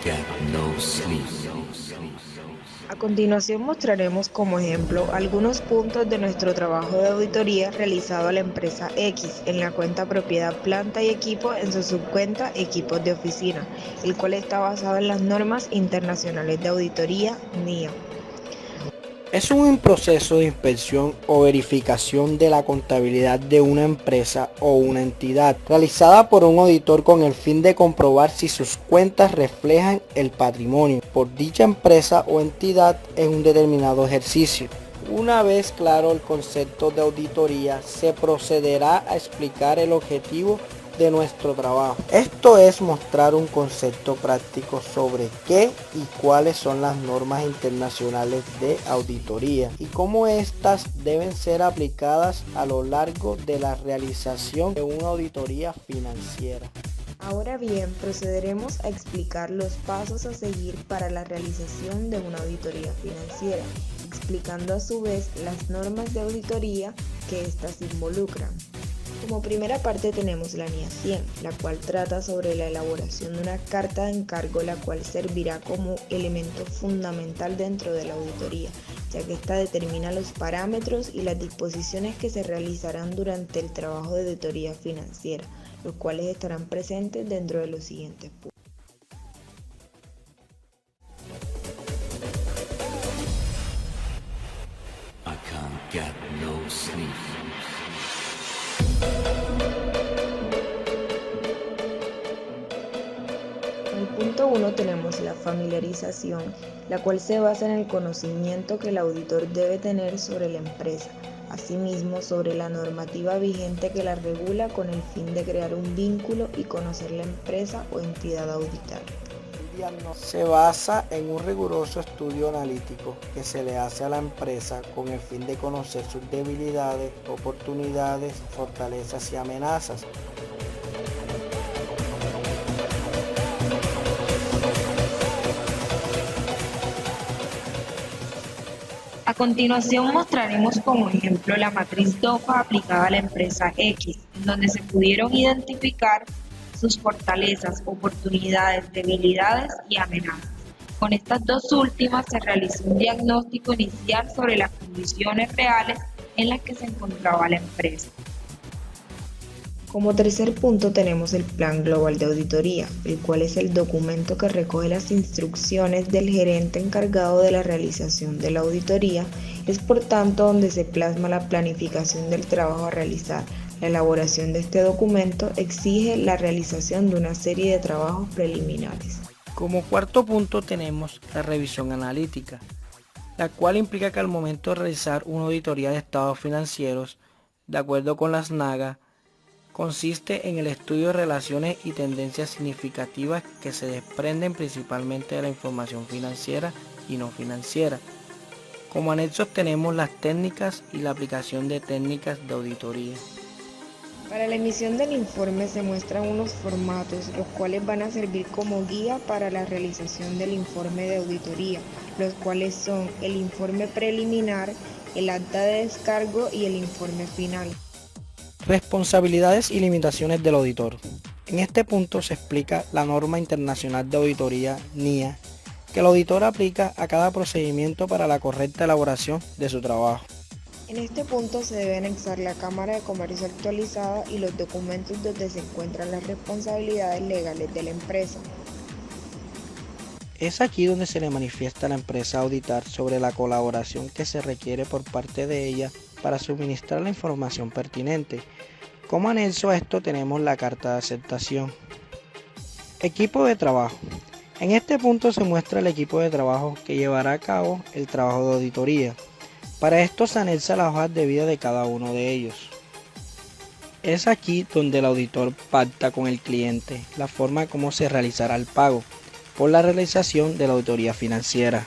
get no sleep. A continuación mostraremos como ejemplo algunos puntos de nuestro trabajo de auditoría realizado a la empresa X en la cuenta propiedad planta y equipo en su subcuenta equipos de oficina, el cual está basado en las normas internacionales de auditoría NIA. Es un proceso de inspección o verificación de la contabilidad de una empresa o una entidad, realizada por un auditor con el fin de comprobar si sus cuentas reflejan el patrimonio por dicha empresa o entidad en un determinado ejercicio. Una vez claro el concepto de auditoría, se procederá a explicar el objetivo de nuestro trabajo. Esto es mostrar un concepto práctico sobre qué y cuáles son las normas internacionales de auditoría y cómo éstas deben ser aplicadas a lo largo de la realización de una auditoría financiera. Ahora bien, procederemos a explicar los pasos a seguir para la realización de una auditoría financiera, explicando a su vez las normas de auditoría que éstas involucran. Como primera parte tenemos la NIA 100, la cual trata sobre la elaboración de una carta de encargo, la cual servirá como elemento fundamental dentro de la auditoría, ya que esta determina los parámetros y las disposiciones que se realizarán durante el trabajo de auditoría financiera, los cuales estarán presentes dentro de los siguientes puntos. I can't get no sleep. En el punto 1 tenemos la familiarización, la cual se basa en el conocimiento que el auditor debe tener sobre la empresa, asimismo sobre la normativa vigente que la regula con el fin de crear un vínculo y conocer la empresa o entidad auditada. Se basa en un riguroso estudio analítico que se le hace a la empresa con el fin de conocer sus debilidades, oportunidades, fortalezas y amenazas. A continuación mostraremos como ejemplo la matriz DOFA aplicada a la empresa X, en donde se pudieron identificar sus fortalezas, oportunidades, debilidades y amenazas. Con estas dos últimas se realizó un diagnóstico inicial sobre las condiciones reales en las que se encontraba la empresa. Como tercer punto tenemos el Plan Global de Auditoría, el cual es el documento que recoge las instrucciones del gerente encargado de la realización de la auditoría. Es por tanto donde se plasma la planificación del trabajo a realizar. La elaboración de este documento exige la realización de una serie de trabajos preliminares. Como cuarto punto tenemos la revisión analítica, la cual implica que al momento de realizar una auditoría de estados financieros, de acuerdo con las NAGA, consiste en el estudio de relaciones y tendencias significativas que se desprenden principalmente de la información financiera y no financiera. Como anexos tenemos las técnicas y la aplicación de técnicas de auditoría. Para la emisión del informe se muestran unos formatos, los cuales van a servir como guía para la realización del informe de auditoría, los cuales son el informe preliminar, el acta de descargo y el informe final. Responsabilidades y limitaciones del auditor. En este punto se explica la norma internacional de auditoría NIA, que el auditor aplica a cada procedimiento para la correcta elaboración de su trabajo. En este punto se debe anexar la Cámara de Comercio actualizada y los documentos donde se encuentran las responsabilidades legales de la empresa. Es aquí donde se le manifiesta a la empresa a auditar sobre la colaboración que se requiere por parte de ella para suministrar la información pertinente. Como anexo a esto tenemos la carta de aceptación. Equipo de trabajo. En este punto se muestra el equipo de trabajo que llevará a cabo el trabajo de auditoría. Para esto se anexa las hojas de vida de cada uno de ellos. Es aquí donde el auditor pacta con el cliente la forma como se realizará el pago por la realización de la auditoría financiera.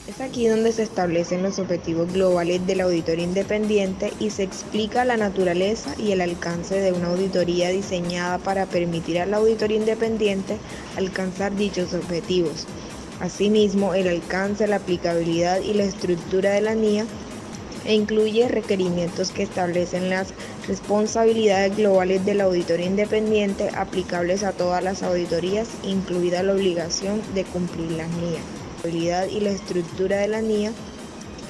Es aquí donde se establecen los objetivos globales de la auditoría independiente y se explica la naturaleza y el alcance de una auditoría diseñada para permitir a la auditoría independiente alcanzar dichos objetivos. Asimismo, el alcance, la aplicabilidad y la estructura de la NIA e incluye requerimientos que establecen las responsabilidades globales de la auditoría independiente aplicables a todas las auditorías, incluida la obligación de cumplir las NIA, la habilidad y la estructura de la NIA,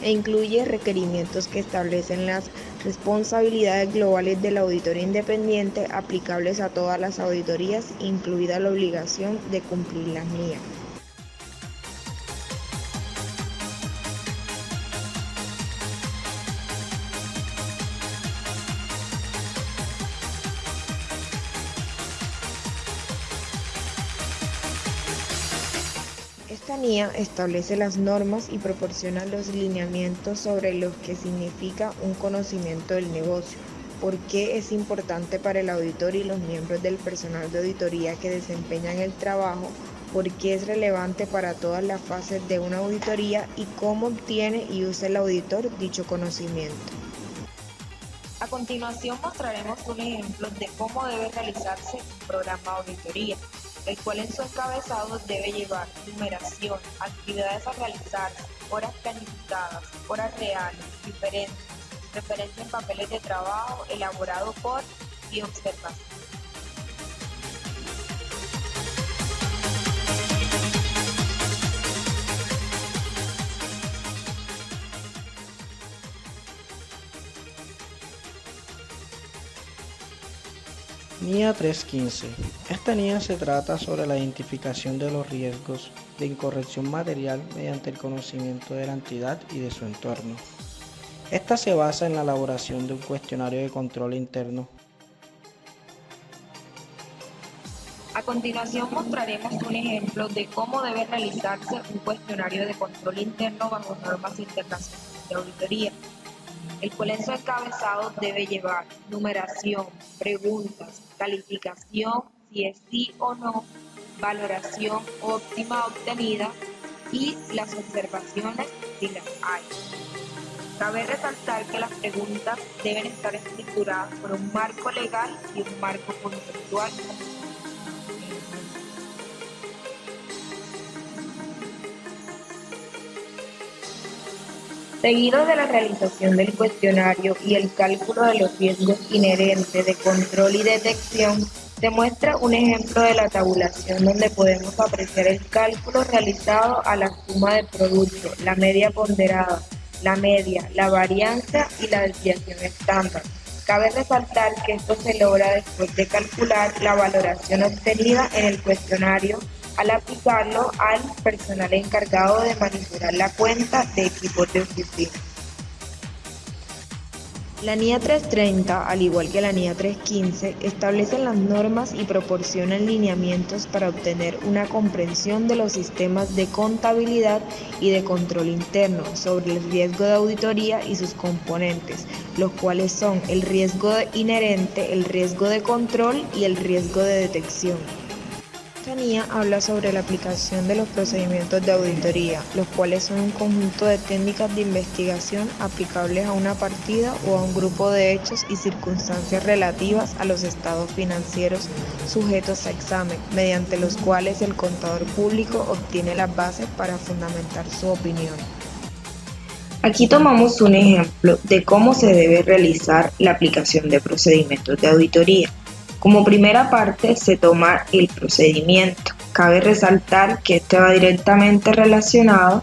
e incluye requerimientos que establecen las responsabilidades globales de la auditoría independiente aplicables a todas las auditorías, incluida la obligación de cumplir las NIA. Esta NIA establece las normas y proporciona los lineamientos sobre lo que significa un conocimiento del negocio, por qué es importante para el auditor y los miembros del personal de auditoría que desempeñan el trabajo, por qué es relevante para todas las fases de una auditoría y cómo obtiene y usa el auditor dicho conocimiento. A continuación mostraremos un ejemplo de cómo debe realizarse un programa de auditoría, el cual en su encabezado debe llevar numeración, actividades a realizarse, horas planificadas, horas reales, diferentes, referencia en papeles de trabajo elaborado por y observación. NIA 315. Esta NIA se trata sobre la identificación de los riesgos de incorrección material mediante el conocimiento de la entidad y de su entorno. Esta se basa en la elaboración de un cuestionario de control interno. A continuación mostraremos un ejemplo de cómo debe realizarse un cuestionario de control interno bajo normas internacionales de auditoría, el cual en su encabezado debe llevar numeración, preguntas, calificación, si es sí o no, valoración óptima obtenida y las observaciones si las hay. Cabe resaltar que las preguntas deben estar estructuradas por un marco legal y un marco conceptual. Seguido de la realización del cuestionario y el cálculo de los riesgos inherentes de control y detección, se muestra un ejemplo de la tabulación donde podemos apreciar el cálculo realizado a la suma de producto, la media ponderada, la media, la varianza y la desviación estándar. Cabe resaltar que esto se logra después de calcular la valoración obtenida en el cuestionario al aplicarlo al personal encargado de manipular la cuenta de equipos de oficina. La NIA 330, al igual que la NIA 315, establecen las normas y proporcionan lineamientos para obtener una comprensión de los sistemas de contabilidad y de control interno sobre el riesgo de auditoría y sus componentes, los cuales son el riesgo inherente, el riesgo de control y el riesgo de detección. Esta NIA habla sobre la aplicación de los procedimientos de auditoría, los cuales son un conjunto de técnicas de investigación aplicables a una partida o a un grupo de hechos y circunstancias relativas a los estados financieros sujetos a examen, mediante los cuales el contador público obtiene las bases para fundamentar su opinión. Aquí tomamos un ejemplo de cómo se debe realizar la aplicación de procedimientos de auditoría. Como primera parte se toma el procedimiento. Cabe resaltar que este va directamente relacionado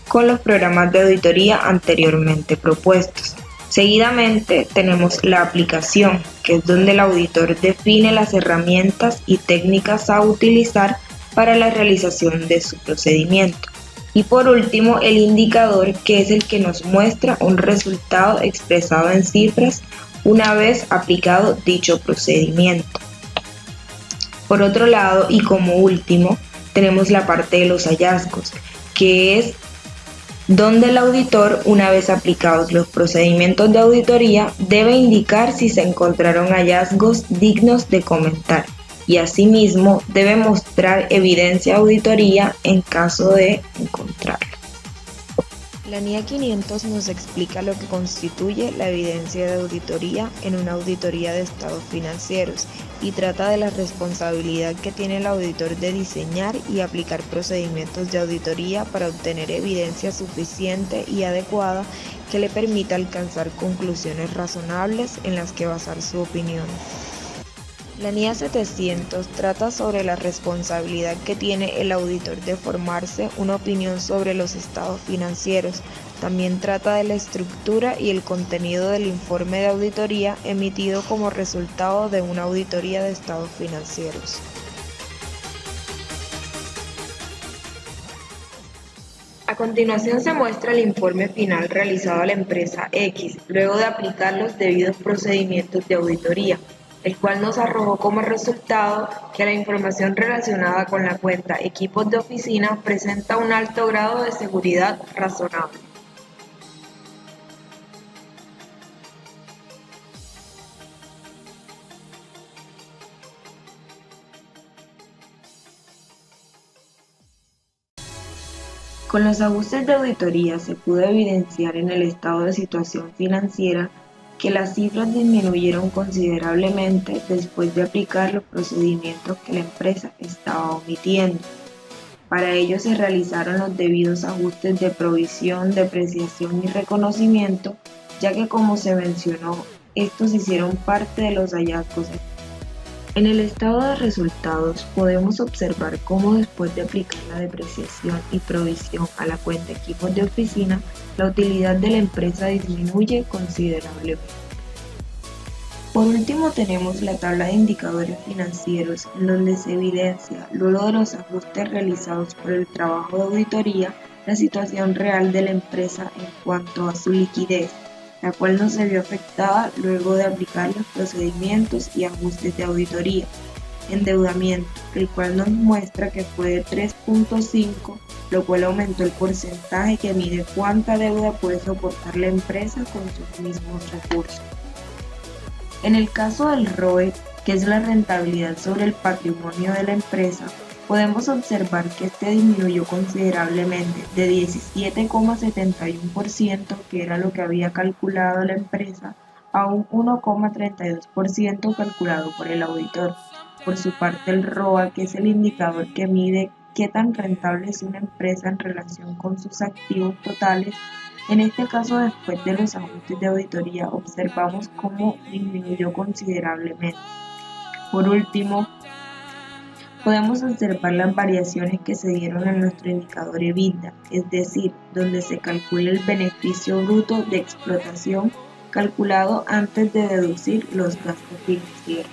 con los programas de auditoría anteriormente propuestos. Seguidamente tenemos la aplicación, que es donde el auditor define las herramientas y técnicas a utilizar para la realización de su procedimiento. Y por último, el indicador, que es el que nos muestra un resultado expresado en cifras una vez aplicado dicho procedimiento. Por otro lado, y como último, tenemos la parte de los hallazgos, que es donde el auditor, una vez aplicados los procedimientos de auditoría, debe indicar si se encontraron hallazgos dignos de comentar y asimismo debe mostrar evidencia de auditoría en caso de encontrarlo. La NIA 500 nos explica lo que constituye la evidencia de auditoría en una auditoría de estados financieros y trata de la responsabilidad que tiene el auditor de diseñar y aplicar procedimientos de auditoría para obtener evidencia suficiente y adecuada que le permita alcanzar conclusiones razonables en las que basar su opinión. La NIA 700 trata sobre la responsabilidad que tiene el auditor de formarse una opinión sobre los estados financieros. También trata de la estructura y el contenido del informe de auditoría emitido como resultado de una auditoría de estados financieros. A continuación se muestra el informe final realizado a la empresa X, luego de aplicar los debidos procedimientos de auditoría, el cual nos arrojó como resultado que la información relacionada con la cuenta equipos de oficina presenta un alto grado de seguridad razonable. Con los ajustes de auditoría se pudo evidenciar en el estado de situación financiera que las cifras disminuyeron considerablemente después de aplicar los procedimientos que la empresa estaba omitiendo. Para ello se realizaron los debidos ajustes de provisión, depreciación y reconocimiento, ya que como se mencionó, estos hicieron parte de los hallazgos. En el estado de resultados podemos observar cómo después de aplicar la depreciación y provisión a la cuenta equipos de oficina, la utilidad de la empresa disminuye considerablemente. Por último tenemos la tabla de indicadores financieros en donde se evidencia, luego de los ajustes realizados por el trabajo de auditoría, la situación real de la empresa en cuanto a su liquidez, la cual no se vio afectada luego de aplicar los procedimientos y ajustes de auditoría. Endeudamiento, el cual nos muestra que fue de 3.5, lo cual aumentó el porcentaje que mide cuánta deuda puede soportar la empresa con sus mismos recursos. En el caso del ROE, que es la rentabilidad sobre el patrimonio de la empresa, podemos observar que este disminuyó considerablemente de 17,71%, que era lo que había calculado la empresa, a un 1,32% calculado por el auditor. Por su parte, el ROA, que es el indicador que mide qué tan rentable es una empresa en relación con sus activos totales, en este caso, después de los ajustes de auditoría, observamos cómo disminuyó considerablemente. Por último, podemos observar las variaciones que se dieron en nuestro indicador EBITDA, es decir, donde se calcula el beneficio bruto de explotación calculado antes de deducir los gastos financieros.